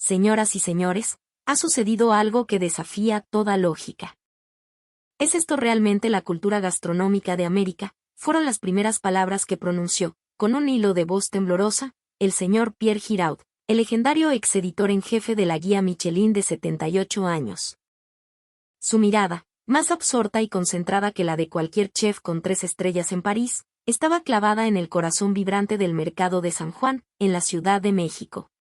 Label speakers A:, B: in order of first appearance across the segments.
A: señoras y señores, ha sucedido algo que desafía toda lógica. ¿Es esto realmente la cultura gastronómica de América? Fueron las primeras palabras que pronunció, con un hilo de voz temblorosa, el señor Pierre Giraud, el legendario ex-editor en jefe de la guía Michelin de 78 años. Su mirada, más absorta y concentrada que la de cualquier chef con 3 estrellas en París, estaba clavada en el corazón vibrante del mercado de San Juan, en la Ciudad de México.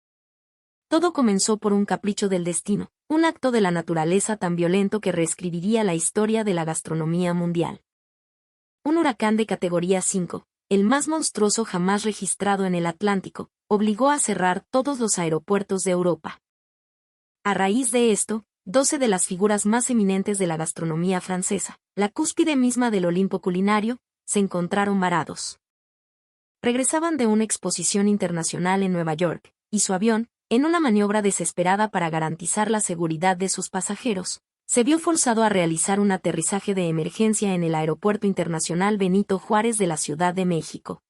A: Todo comenzó por un capricho del destino, un acto de la naturaleza tan violento que reescribiría la historia de la gastronomía mundial. Un huracán de categoría 5, el más monstruoso jamás registrado en el Atlántico, obligó a cerrar todos los aeropuertos de Europa. A raíz de esto, 12 de las figuras más eminentes de la gastronomía francesa, la cúspide misma del Olimpo culinario, se encontraron varados. Regresaban de una exposición internacional en Nueva York, y su avión, en una maniobra desesperada para garantizar la seguridad de sus pasajeros, se vio forzado a realizar un aterrizaje de emergencia en el Aeropuerto Internacional Benito Juárez de la Ciudad de México.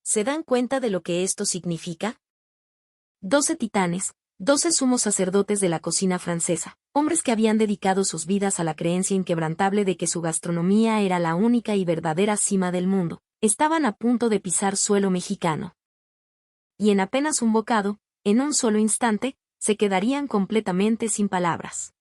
A: ¿Se dan cuenta de lo que esto significa? 12 titanes, 12 sumos sacerdotes de la cocina francesa, hombres que habían dedicado sus vidas a la creencia inquebrantable de que su gastronomía era la única y verdadera cima del mundo, estaban a punto de pisar suelo mexicano. Y en apenas un bocado, en un solo instante, se quedarían completamente sin palabras.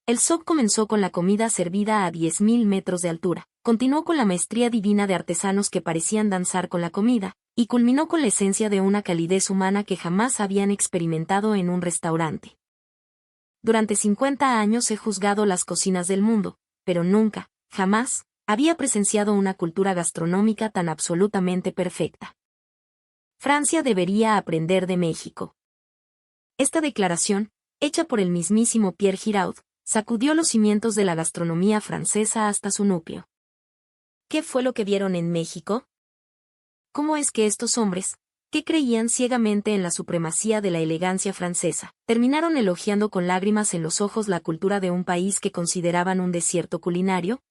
A: El shock comenzó con la comida servida a 10.000 metros de altura, continuó con la maestría divina de artesanos que parecían danzar con la comida, y culminó con la esencia de una calidez humana que jamás habían experimentado en un restaurante. Durante 50 años he juzgado las cocinas del mundo, pero nunca, jamás, había presenciado una cultura gastronómica tan absolutamente perfecta. Francia debería aprender de México. Esta declaración, hecha por el mismísimo Pierre Giraud, sacudió los cimientos de la gastronomía francesa hasta su núcleo. ¿Qué fue lo que vieron en México? ¿Cómo es que estos hombres, que creían ciegamente en la supremacía de la elegancia francesa, terminaron elogiando con lágrimas en los ojos la cultura de un país que consideraban un desierto culinario?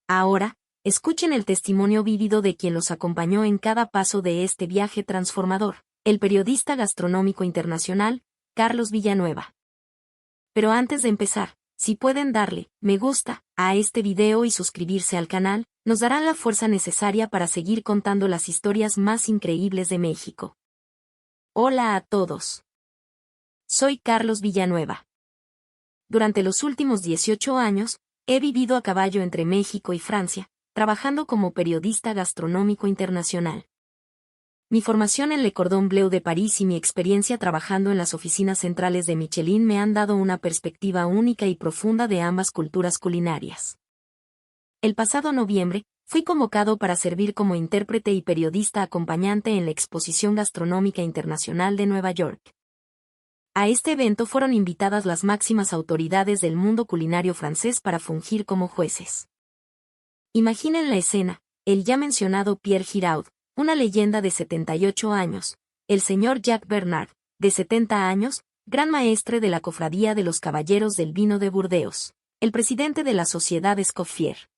A: Ahora, escuchen el testimonio vívido de quien los acompañó en cada paso de este viaje transformador, el periodista gastronómico internacional, Carlos Villanueva. Pero antes de empezar, si pueden darle me gusta a este video y suscribirse al canal, nos darán la fuerza necesaria para seguir contando las historias más increíbles de México. Hola a todos. Soy Carlos Villanueva. Durante los últimos 18 años, he vivido a caballo entre México y Francia, trabajando como periodista gastronómico internacional. Mi formación en Le Cordon Bleu de París y mi experiencia trabajando en las oficinas centrales de Michelin me han dado una perspectiva única y profunda de ambas culturas culinarias. El pasado noviembre, fui convocado para servir como intérprete y periodista acompañante en la Exposición Gastronómica Internacional de Nueva York. A este evento fueron invitadas las máximas autoridades del mundo culinario francés para fungir como jueces. Imaginen la escena, el ya mencionado Pierre Giraud, una leyenda de 78 años, el señor Jacques Bernard, de 70 años, gran maestre de la Cofradía de los Caballeros del Vino de Burdeos, el presidente de la Sociedad Escoffier.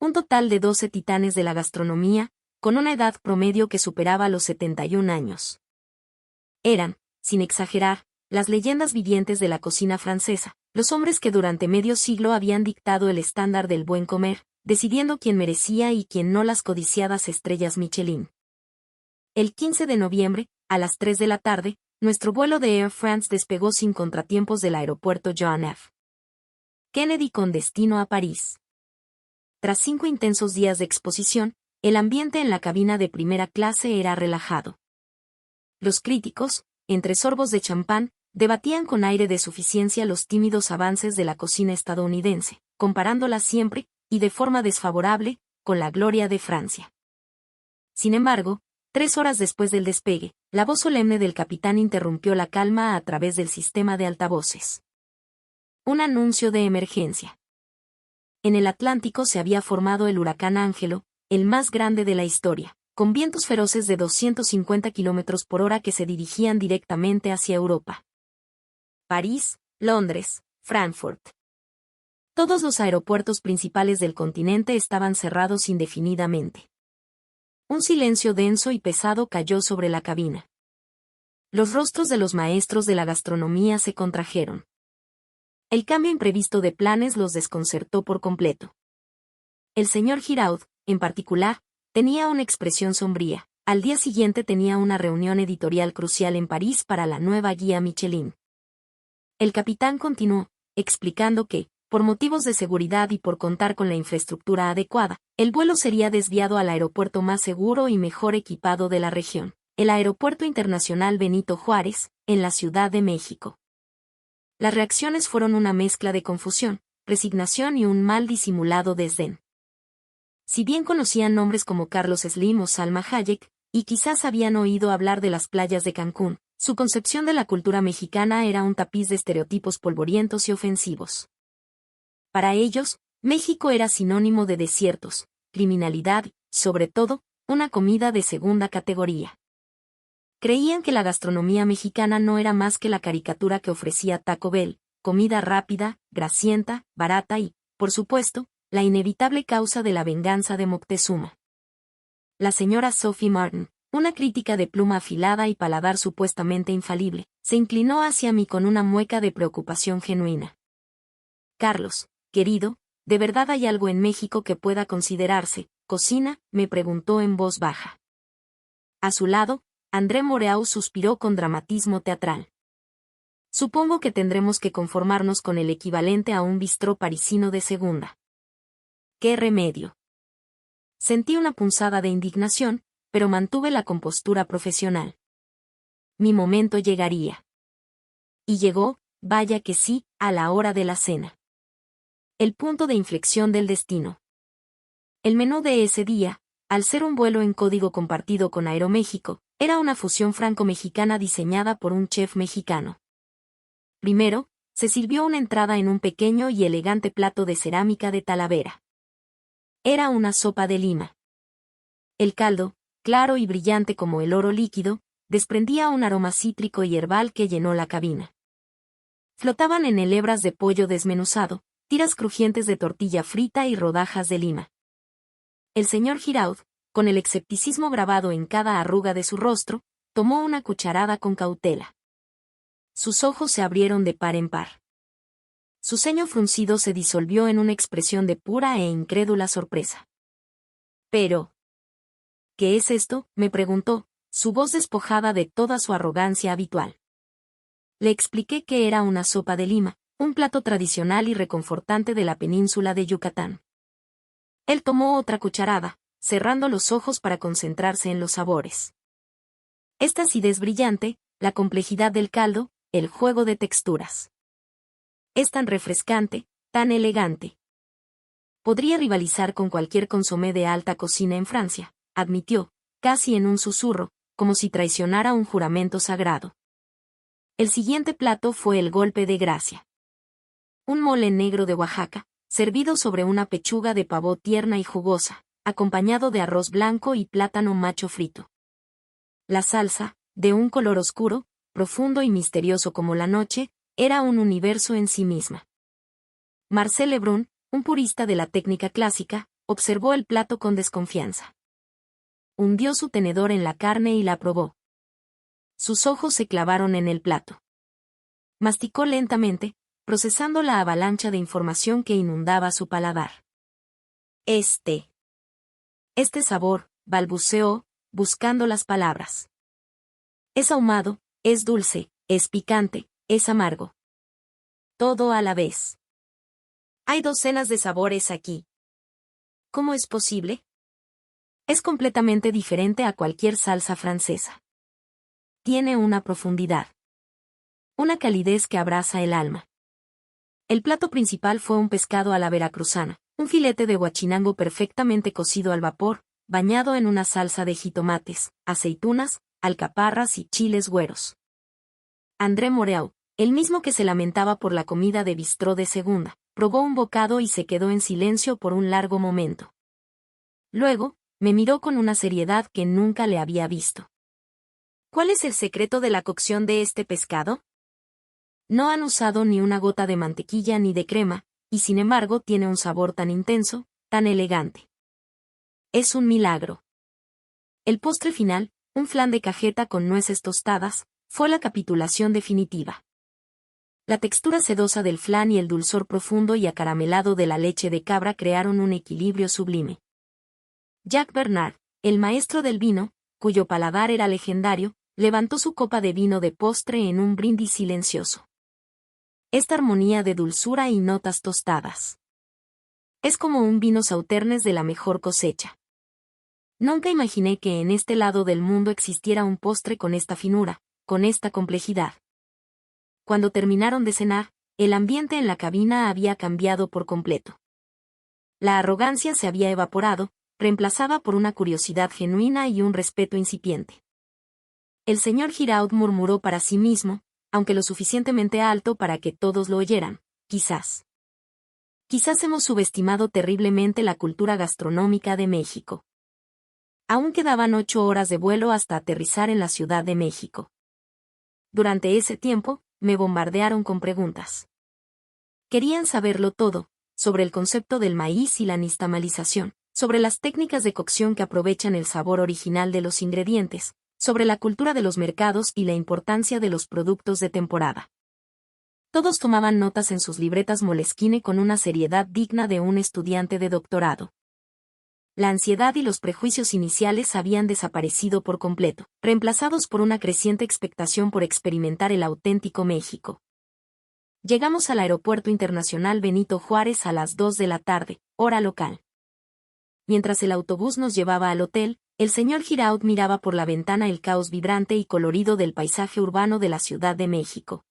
A: Un total de 12 titanes de la gastronomía, con una edad promedio que superaba los 71 años. Eran, sin exagerar, las leyendas vivientes de la cocina francesa, los hombres que durante medio siglo habían dictado el estándar del buen comer, decidiendo quién merecía y quién no las codiciadas estrellas Michelin. El 15 de noviembre, a las 3 de la tarde, nuestro vuelo de Air France despegó sin contratiempos del aeropuerto John F. Kennedy con destino a París. Tras 5 intensos días de exposición, el ambiente en la cabina de primera clase era relajado. Los críticos, entre sorbos de champán, debatían con aire de suficiencia los tímidos avances de la cocina estadounidense, comparándola siempre, y de forma desfavorable, con la gloria de Francia. Sin embargo, 3 horas después del despegue, la voz solemne del capitán interrumpió la calma a través del sistema de altavoces. Un anuncio de emergencia. En el Atlántico se había formado el huracán Ángelo, el más grande de la historia, con vientos feroces de 250 km por hora que se dirigían directamente hacia Europa. París, Londres, Frankfurt. Todos los aeropuertos principales del continente estaban cerrados indefinidamente. Un silencio denso y pesado cayó sobre la cabina. Los rostros de los maestros de la gastronomía se contrajeron. El cambio imprevisto de planes los desconcertó por completo. El señor Giraud, en particular, tenía una expresión sombría. Al día siguiente tenía una reunión editorial crucial en París para la nueva guía Michelin. El capitán continuó, explicando que, por motivos de seguridad y por contar con la infraestructura adecuada, el vuelo sería desviado al aeropuerto más seguro y mejor equipado de la región, el Aeropuerto Internacional Benito Juárez, en la Ciudad de México. Las reacciones fueron una mezcla de confusión, resignación y un mal disimulado desdén. Si bien conocían nombres como Carlos Slim o Salma Hayek, y quizás habían oído hablar de las playas de Cancún, su concepción de la cultura mexicana era un tapiz de estereotipos polvorientos y ofensivos. Para ellos, México era sinónimo de desiertos, criminalidad y, sobre todo, una comida de segunda categoría. Creían que la gastronomía mexicana no era más que la caricatura que ofrecía Taco Bell, comida rápida, grasienta, barata y, por supuesto, la inevitable causa de la venganza de Moctezuma. La señora Sophie Martin, una crítica de pluma afilada y paladar supuestamente infalible, se inclinó hacia mí con una mueca de preocupación genuina. Carlos, querido, ¿de verdad hay algo en México que pueda considerarse cocina?, me preguntó en voz baja. A su lado, André Moreau suspiró con dramatismo teatral. Supongo que tendremos que conformarnos con el equivalente a un bistró parisino de segunda. ¡Qué remedio! Sentí una punzada de indignación, pero mantuve la compostura profesional. Mi momento llegaría. Y llegó, vaya que sí, a la hora de la cena. El punto de inflexión del destino. El menú de ese día, al ser un vuelo en código compartido con Aeroméxico, era una fusión franco-mexicana diseñada por un chef mexicano. Primero, se sirvió una entrada en un pequeño y elegante plato de cerámica de Talavera. Era una sopa de lima. El caldo, claro y brillante como el oro líquido, desprendía un aroma cítrico y herbal que llenó la cabina. Flotaban en él hebras de pollo desmenuzado, tiras crujientes de tortilla frita y rodajas de lima. El señor Giraud, con el escepticismo grabado en cada arruga de su rostro, tomó una cucharada con cautela. Sus ojos se abrieron de par en par. Su ceño fruncido se disolvió en una expresión de pura e incrédula sorpresa. Pero, ¿qué es esto?, me preguntó, su voz despojada de toda su arrogancia habitual. Le expliqué que era una sopa de lima, un plato tradicional y reconfortante de la península de Yucatán. Él tomó otra cucharada, cerrando los ojos para concentrarse en los sabores. Esta acidez brillante, la complejidad del caldo, el juego de texturas. Es tan refrescante, tan elegante. Podría rivalizar con cualquier consomé de alta cocina en Francia, admitió, casi en un susurro, como si traicionara un juramento sagrado. El siguiente plato fue el golpe de gracia. Un mole negro de Oaxaca, servido sobre una pechuga de pavo tierna y jugosa, acompañado de arroz blanco y plátano macho frito. La salsa, de un color oscuro, profundo y misterioso como la noche, era un universo en sí misma. Marcel Lebrun, un purista de la técnica clásica, observó el plato con desconfianza. Hundió su tenedor en la carne y la probó. Sus ojos se clavaron en el plato. Masticó lentamente, procesando la avalancha de información que inundaba su paladar. Este sabor, balbuceó, buscando las palabras. Es ahumado, es dulce, es picante, es amargo. Todo a la vez. Hay docenas de sabores aquí. ¿Cómo es posible? Es completamente diferente a cualquier salsa francesa. Tiene una profundidad. Una calidez que abraza el alma. El plato principal fue un pescado a la veracruzana, un filete de guachinango perfectamente cocido al vapor, bañado en una salsa de jitomates, aceitunas, alcaparras y chiles güeros. André Moreau, el mismo que se lamentaba por la comida de bistró de segunda, probó un bocado y se quedó en silencio por un largo momento. Luego, me miró con una seriedad que nunca le había visto. ¿Cuál es el secreto de la cocción de este pescado? No han usado ni una gota de mantequilla ni de crema, y sin embargo tiene un sabor tan intenso, tan elegante. Es un milagro. El postre final, un flan de cajeta con nueces tostadas, fue la capitulación definitiva. La textura sedosa del flan y el dulzor profundo y acaramelado de la leche de cabra crearon un equilibrio sublime. Jack Bernard, el maestro del vino, cuyo paladar era legendario, levantó su copa de vino de postre en un brindis silencioso. Esta armonía de dulzura y notas tostadas. Es como un vino sauternes de la mejor cosecha. Nunca imaginé que en este lado del mundo existiera un postre con esta finura, con esta complejidad. Cuando terminaron de cenar, el ambiente en la cabina había cambiado por completo. La arrogancia se había evaporado, reemplazada por una curiosidad genuina y un respeto incipiente. El señor Giraud murmuró para sí mismo, aunque lo suficientemente alto para que todos lo oyeran, quizás. Quizás hemos subestimado terriblemente la cultura gastronómica de México. Aún quedaban 8 horas de vuelo hasta aterrizar en la Ciudad de México. Durante ese tiempo, me bombardearon con preguntas. Querían saberlo todo, sobre el concepto del maíz y la nixtamalización, sobre las técnicas de cocción que aprovechan el sabor original de los ingredientes, sobre la cultura de los mercados y la importancia de los productos de temporada. Todos tomaban notas en sus libretas Moleskine con una seriedad digna de un estudiante de doctorado. La ansiedad y los prejuicios iniciales habían desaparecido por completo, reemplazados por una creciente expectación por experimentar el auténtico México. Llegamos al Aeropuerto Internacional Benito Juárez a las 2 de la tarde, hora local. Mientras el autobús nos llevaba al hotel, el señor Giraud miraba por la ventana el caos vibrante y colorido del paisaje urbano de la Ciudad de México.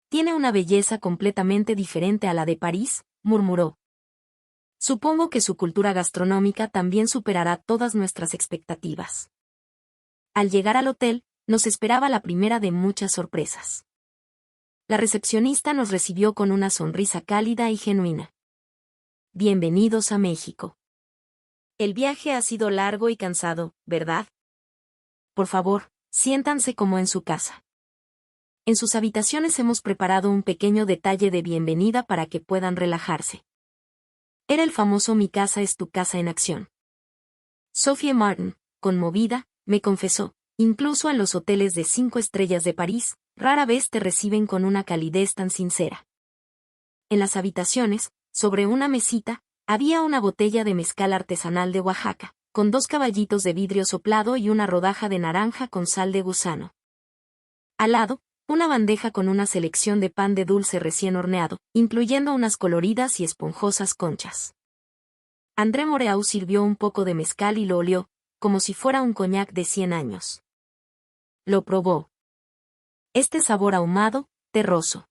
A: Tiene una belleza completamente diferente a la de París, murmuró. Supongo que su cultura gastronómica también superará todas nuestras expectativas. Al llegar al hotel, nos esperaba la primera de muchas sorpresas. La recepcionista nos recibió con una sonrisa cálida y genuina. Bienvenidos a México. El viaje ha sido largo y cansado, ¿verdad? Por favor, siéntanse como en su casa. En sus habitaciones hemos preparado un pequeño detalle de bienvenida para que puedan relajarse. Era el famoso Mi casa es tu casa en acción. Sophie Martin, conmovida, me confesó, incluso en los hoteles de 5 estrellas de París, rara vez te reciben con una calidez tan sincera. En las habitaciones, sobre una mesita, había una botella de mezcal artesanal de Oaxaca, con 2 caballitos de vidrio soplado y una rodaja de naranja con sal de gusano. Al lado, una bandeja con una selección de pan de dulce recién horneado, incluyendo unas coloridas y esponjosas conchas. André Moreau sirvió un poco de mezcal y lo olió, como si fuera un coñac de 100 años. Lo probó. Este sabor ahumado, terroso.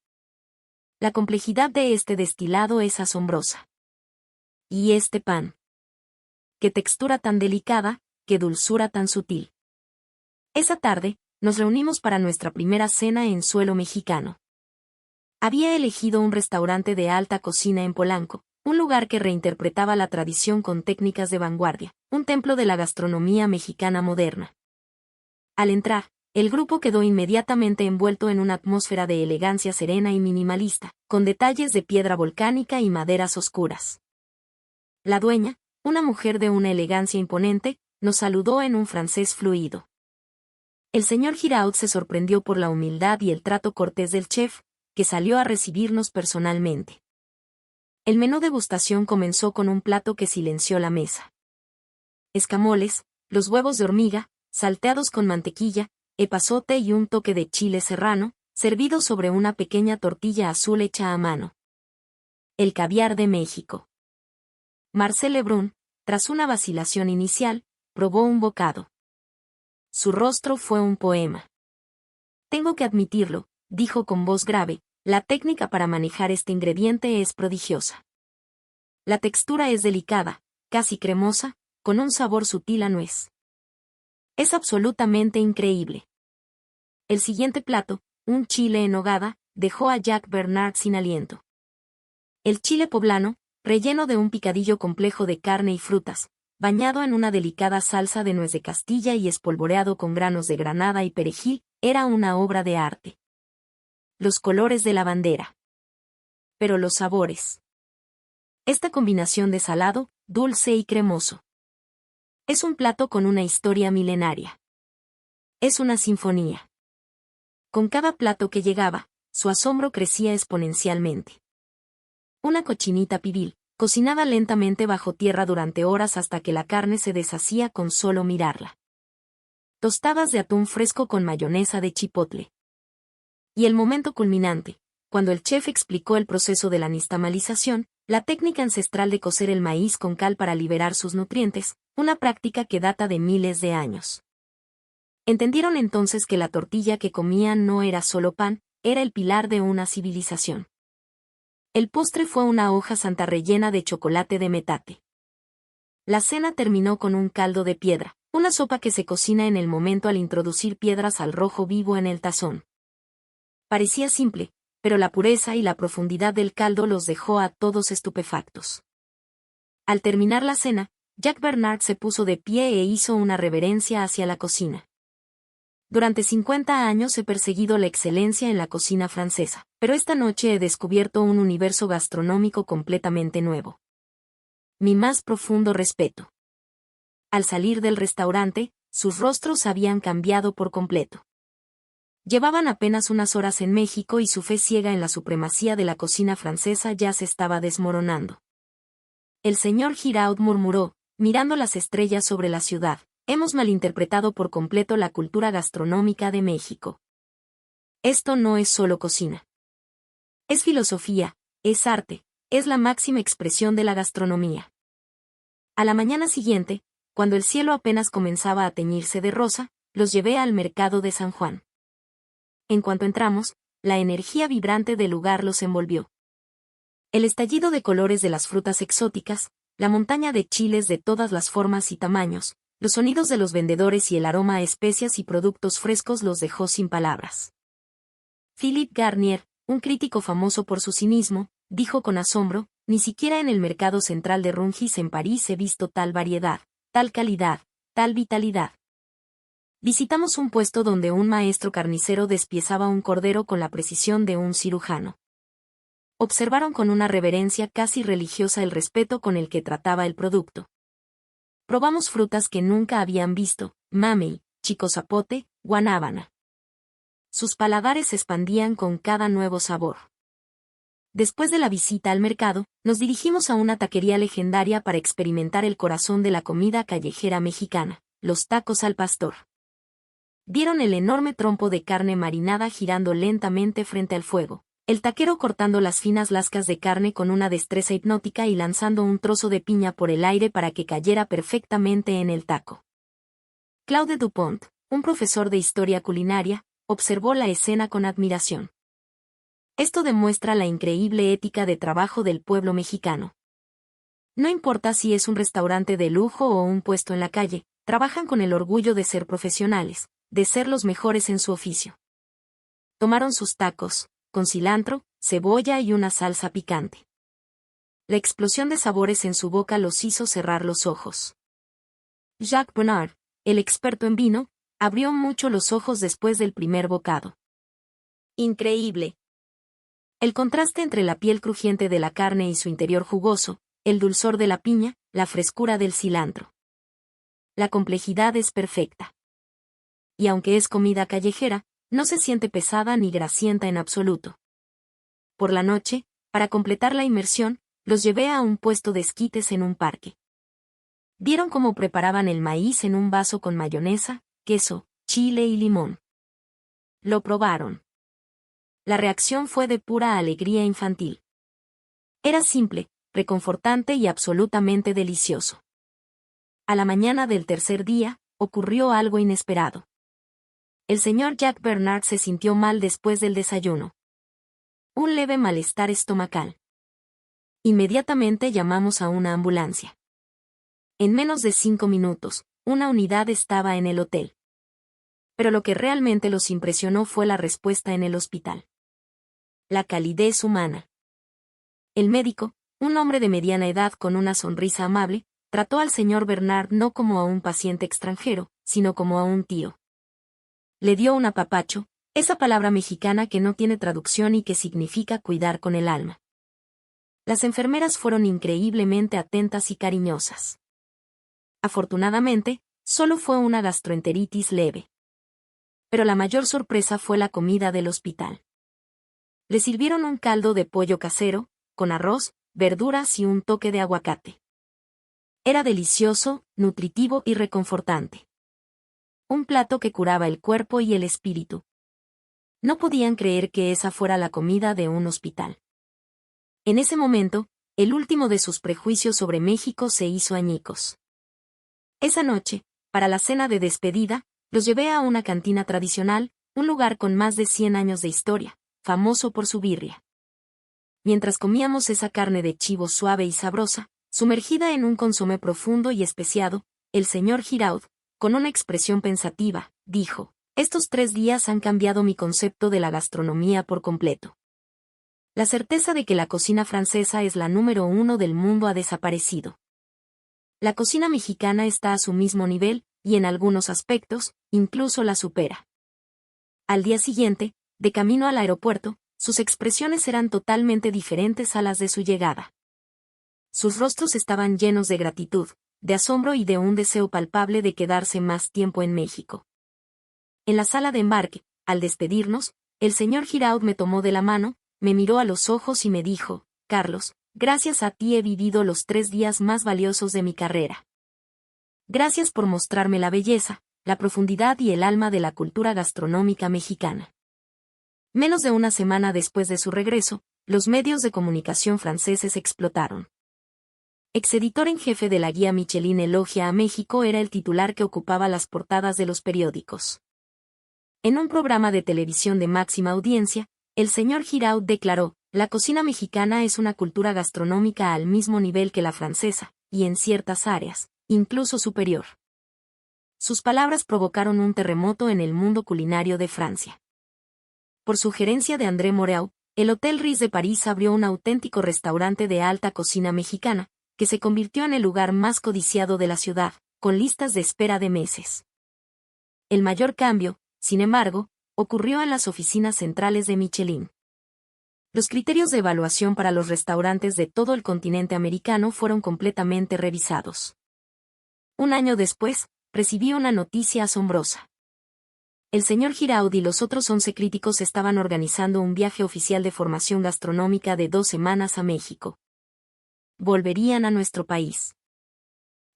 A: La complejidad de este destilado es asombrosa. ¿Y este pan? Qué textura tan delicada, qué dulzura tan sutil. Esa tarde, nos reunimos para nuestra primera cena en suelo mexicano. Había elegido un restaurante de alta cocina en Polanco, un lugar que reinterpretaba la tradición con técnicas de vanguardia, un templo de la gastronomía mexicana moderna. Al entrar, el grupo quedó inmediatamente envuelto en una atmósfera de elegancia serena y minimalista, con detalles de piedra volcánica y maderas oscuras. La dueña, una mujer de una elegancia imponente, nos saludó en un francés fluido. El señor Giraud se sorprendió por la humildad y el trato cortés del chef, que salió a recibirnos personalmente. El menú degustación comenzó con un plato que silenció la mesa. Escamoles, los huevos de hormiga, salteados con mantequilla, epazote y un toque de chile serrano, servidos sobre una pequeña tortilla azul hecha a mano. El caviar de México. Marcel Lebrun, tras una vacilación inicial, probó un bocado. Su rostro fue un poema. Tengo que admitirlo, dijo con voz grave, la técnica para manejar este ingrediente es prodigiosa. La textura es delicada, casi cremosa, con un sabor sutil a nuez. Es absolutamente increíble. El siguiente plato, un chile en nogada, dejó a Jack Bernard sin aliento. El chile poblano, relleno de un picadillo complejo de carne y frutas, bañado en una delicada salsa de nuez de Castilla y espolvoreado con granos de granada y perejil, era una obra de arte. Los colores de la bandera. Pero los sabores. Esta combinación de salado, dulce y cremoso. Es un plato con una historia milenaria. Es una sinfonía. Con cada plato que llegaba, su asombro crecía exponencialmente. Una cochinita pibil, cocinada lentamente bajo tierra durante horas hasta que la carne se deshacía con solo mirarla. Tostadas de atún fresco con mayonesa de chipotle. Y el momento culminante, cuando el chef explicó el proceso de la nixtamalización, la técnica ancestral de cocer el maíz con cal para liberar sus nutrientes, una práctica que data de miles de años. Entendieron entonces que la tortilla que comían no era solo pan, era el pilar de una civilización. El postre fue una hoja santa rellena de chocolate de metate. La cena terminó con un caldo de piedra, una sopa que se cocina en el momento al introducir piedras al rojo vivo en el tazón. Parecía simple, pero la pureza y la profundidad del caldo los dejó a todos estupefactos. Al terminar la cena, Jack Bernard se puso de pie e hizo una reverencia hacia la cocina. Durante 50 años he perseguido la excelencia en la cocina francesa, pero esta noche he descubierto un universo gastronómico completamente nuevo. Mi más profundo respeto. Al salir del restaurante, sus rostros habían cambiado por completo. Llevaban apenas unas horas en México y su fe ciega en la supremacía de la cocina francesa ya se estaba desmoronando. El señor Giraud murmuró, mirando las estrellas sobre la ciudad: hemos malinterpretado por completo la cultura gastronómica de México. Esto no es solo cocina. Es filosofía, es arte, es la máxima expresión de la gastronomía. A la mañana siguiente, cuando el cielo apenas comenzaba a teñirse de rosa, los llevé al mercado de San Juan. En cuanto entramos, la energía vibrante del lugar los envolvió. El estallido de colores de las frutas exóticas, la montaña de chiles de todas las formas y tamaños, los sonidos de los vendedores y el aroma a especias y productos frescos los dejó sin palabras. Philippe Garnier, un crítico famoso por su cinismo, dijo con asombro: ni siquiera en el mercado central de Rungis en París he visto tal variedad, tal calidad, tal vitalidad. Visitamos un puesto donde un maestro carnicero despiezaba un cordero con la precisión de un cirujano. Observaron con una reverencia casi religiosa el respeto con el que trataba el producto. Probamos frutas que nunca habían visto: mamey, chicozapote, guanábana. Sus paladares se expandían con cada nuevo sabor. Después de la visita al mercado, nos dirigimos a una taquería legendaria para experimentar el corazón de la comida callejera mexicana: los tacos al pastor. Vieron el enorme trompo de carne marinada girando lentamente frente al fuego, el taquero cortando las finas lascas de carne con una destreza hipnótica y lanzando un trozo de piña por el aire para que cayera perfectamente en el taco. Claude Dupont, un profesor de historia culinaria, observó la escena con admiración. Esto demuestra la increíble ética de trabajo del pueblo mexicano. No importa si es un restaurante de lujo o un puesto en la calle, trabajan con el orgullo de ser profesionales, de ser los mejores en su oficio. Tomaron sus tacos, con cilantro, cebolla y una salsa picante. La explosión de sabores en su boca los hizo cerrar los ojos. Jacques Bernard, el experto en vino, abrió mucho los ojos después del primer bocado. Increíble. El contraste entre la piel crujiente de la carne y su interior jugoso, el dulzor de la piña, la frescura del cilantro. La complejidad es perfecta. Y aunque es comida callejera, no se siente pesada ni grasienta en absoluto. Por la noche, para completar la inmersión, los llevé a un puesto de esquites en un parque. Vieron cómo preparaban el maíz en un vaso con mayonesa, queso, chile y limón. Lo probaron. La reacción fue de pura alegría infantil. Era simple, reconfortante y absolutamente delicioso. A la mañana del tercer día, ocurrió algo inesperado. El señor Jack Bernard se sintió mal después del desayuno. Un leve malestar estomacal. Inmediatamente llamamos a una ambulancia. En menos de 5 minutos, una unidad estaba en el hotel. Pero lo que realmente los impresionó fue la respuesta en el hospital. La calidez humana. El médico, un hombre de mediana edad con una sonrisa amable, trató al señor Bernard no como a un paciente extranjero, sino como a un tío. Le dio un apapacho, esa palabra mexicana que no tiene traducción y que significa cuidar con el alma. Las enfermeras fueron increíblemente atentas y cariñosas. Afortunadamente, solo fue una gastroenteritis leve. pero la mayor sorpresa fue la comida del hospital. Le sirvieron un caldo de pollo casero, con arroz, verduras y un toque de aguacate. Era delicioso, nutritivo y reconfortante. Un plato que curaba el cuerpo y el espíritu. No podían creer que esa fuera la comida de un hospital. En ese momento, el último de sus prejuicios sobre México se hizo añicos. Esa noche, para la cena de despedida, los llevé a una cantina tradicional, un lugar con más de 100 años de historia, famoso por su birria. Mientras comíamos esa carne de chivo suave y sabrosa, sumergida en un consomé profundo y especiado, el señor Giraud, con una expresión pensativa, dijo: «Estos 3 días han cambiado mi concepto de la gastronomía por completo. La certeza de que la cocina francesa es la número 1 del mundo ha desaparecido. La cocina mexicana está a su mismo nivel, y en algunos aspectos, incluso la supera». Al día siguiente, de camino al aeropuerto, sus expresiones eran totalmente diferentes a las de su llegada. Sus rostros estaban llenos de gratitud, de asombro y de un deseo palpable de quedarse más tiempo en México. En la sala de embarque, al despedirnos, el señor Giraud me tomó de la mano, me miró a los ojos y me dijo: «Carlos, gracias a ti he vivido los 3 días más valiosos de mi carrera. Gracias por mostrarme la belleza, la profundidad y el alma de la cultura gastronómica mexicana». Menos de una semana después de su regreso, los medios de comunicación franceses explotaron. Exeditor en jefe de la guía Michelin elogia a México era el titular que ocupaba las portadas de los periódicos. En un programa de televisión de máxima audiencia, el señor Giraud declaró: «La cocina mexicana es una cultura gastronómica al mismo nivel que la francesa, y en ciertas áreas, incluso superior». Sus palabras provocaron un terremoto en el mundo culinario de Francia. Por sugerencia de André Moreau, el Hotel Ritz de París abrió un auténtico restaurante de alta cocina mexicana, que se convirtió en el lugar más codiciado de la ciudad, con listas de espera de meses. El mayor cambio, sin embargo, ocurrió en las oficinas centrales de Michelin. Los criterios de evaluación para los restaurantes de todo el continente americano fueron completamente revisados. Un año después, recibí una noticia asombrosa. El señor Giraud y los otros 11 críticos estaban organizando un viaje oficial de formación gastronómica de 2 semanas a México. Volverían a nuestro país.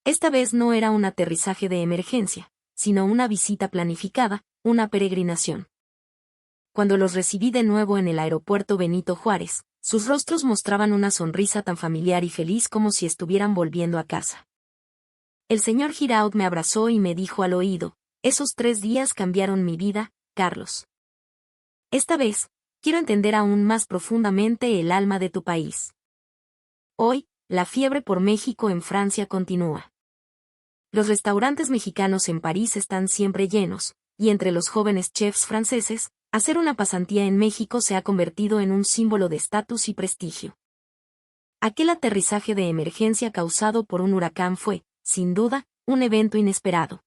A: Esta vez no era un aterrizaje de emergencia, sino una visita planificada, una peregrinación. Cuando los recibí de nuevo en el aeropuerto Benito Juárez, sus rostros mostraban una sonrisa tan familiar y feliz como si estuvieran volviendo a casa. El señor Giraud me abrazó y me dijo al oído: «Esos 3 días cambiaron mi vida, Carlos. Esta vez, quiero entender aún más profundamente el alma de tu país». Hoy, la fiebre por México en Francia continúa. Los restaurantes mexicanos en París están siempre llenos, y entre los jóvenes chefs franceses, hacer una pasantía en México se ha convertido en un símbolo de estatus y prestigio. Aquel aterrizaje de emergencia causado por un huracán fue, sin duda, un evento inesperado.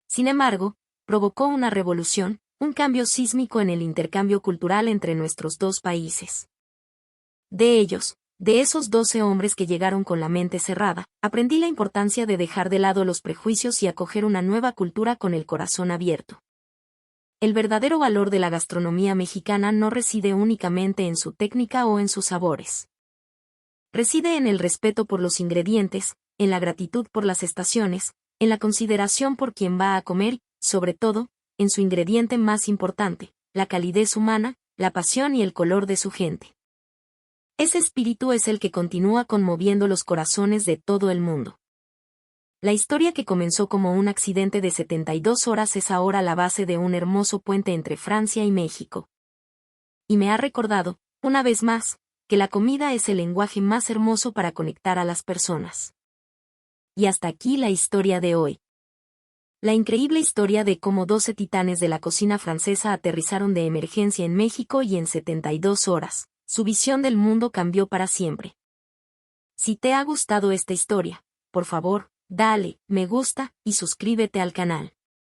A: Sin embargo, provocó una revolución, un cambio sísmico en el intercambio cultural entre nuestros 2 países. De esos 12 hombres que llegaron con la mente cerrada, aprendí la importancia de dejar de lado los prejuicios y acoger una nueva cultura con el corazón abierto. El verdadero valor de la gastronomía mexicana no reside únicamente en su técnica o en sus sabores. Reside en el respeto por los ingredientes, en la gratitud por las estaciones, en la consideración por quien va a comer, sobre todo, en su ingrediente más importante, la calidez humana, la pasión y el color de su gente. Ese espíritu es el que continúa conmoviendo los corazones de todo el mundo. La historia que comenzó como un accidente de 72 horas es ahora la base de un hermoso puente entre Francia y México. Y me ha recordado, una vez más, que la comida es el lenguaje más hermoso para conectar a las personas. Y hasta aquí la historia de hoy. La increíble historia de cómo 12 titanes de la cocina francesa aterrizaron de emergencia en México y en 72 horas, su visión del mundo cambió para siempre. Si te ha gustado esta historia, por favor, dale me gusta y suscríbete al canal.